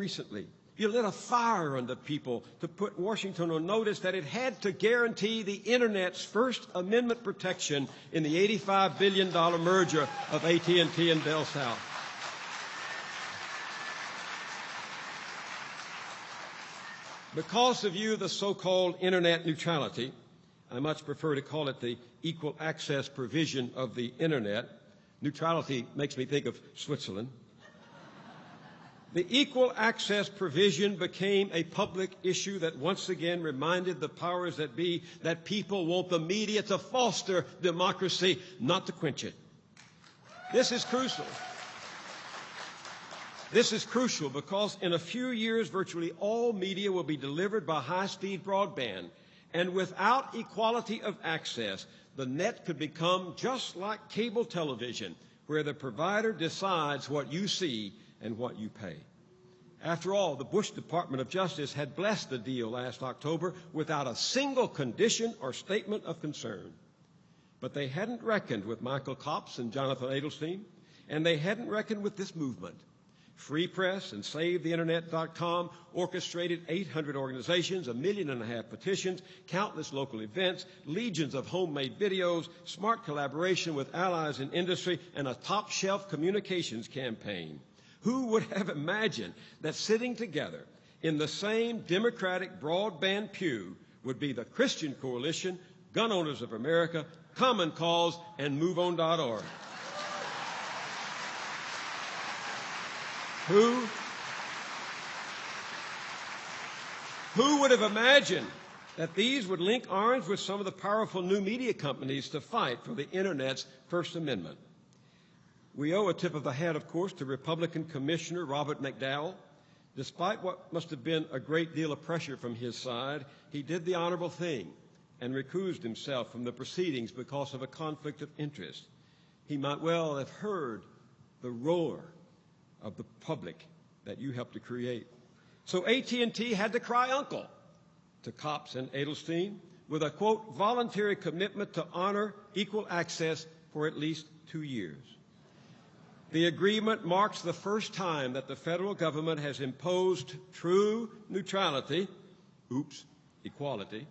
recently. You lit a fire under people to put Washington on notice that it had to guarantee the Internet's First Amendment protection in the $85 billion merger of AT&T and BellSouth. Because of you, the so-called Internet neutrality, I much prefer to call it the equal access provision of the Internet. Neutrality makes me think of Switzerland. The equal access provision became a public issue that once again reminded the powers that be that people want the media to foster democracy, not to quench it. This is crucial. This is crucial because in a few years, virtually all media will be delivered by high-speed broadband. And without equality of access, the net could become just like cable television, where the provider decides what you see and what you pay. After all, the Bush Department of Justice had blessed the deal last October without a single condition or statement of concern. But they hadn't reckoned with Michael Copps and Jonathan Adelstein, and they hadn't reckoned with this movement. Free Press and SaveTheInternet.com orchestrated 800 organizations, 1.5 million petitions, countless local events, legions of homemade videos, smart collaboration with allies in industry, and a top-shelf communications campaign. Who would have imagined that sitting together in the same Democratic broadband pew would be the Christian Coalition, Gun Owners of America, Common Cause, and MoveOn.org? Who would have imagined that these would link arms with some of the powerful new media companies to fight for the Internet's First Amendment? We owe a tip of the hat, of course, to Republican Commissioner Robert McDowell. Despite what must have been a great deal of pressure from his side, he did the honorable thing and recused himself from the proceedings because of a conflict of interest. He might well have heard the roar of the public that you helped to create. So AT&T had to cry uncle to Copps and Adelstein with a, quote, voluntary commitment to honor equal access for at least 2 years. The agreement marks the first time that the federal government has imposed true neutrality, equality,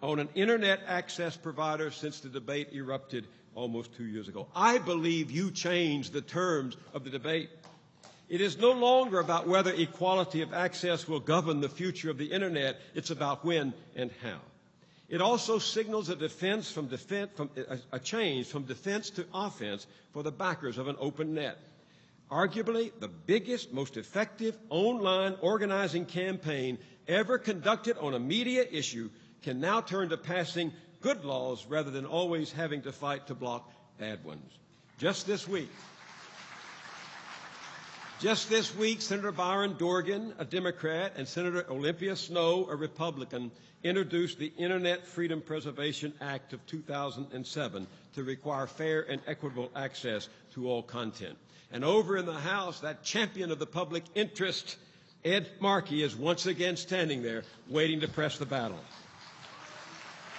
on an Internet access provider since the debate erupted almost 2 years ago. I believe you changed the terms of the debate. It is no longer about whether equality of access will govern the future of the Internet. It's about when and how. It also signals a change from defense to offense for the backers of an open net. Arguably, the biggest, most effective online organizing campaign ever conducted on a media issue can now turn to passing good laws rather than always having to fight to block bad ones. Just this week, Senator Byron Dorgan, a Democrat, and Senator Olympia Snowe, a Republican, introduced the Internet Freedom Preservation Act of 2007 to require fair and equitable access to all content. And over in the House, that champion of the public interest, Ed Markey, is once again standing there waiting to press the battle.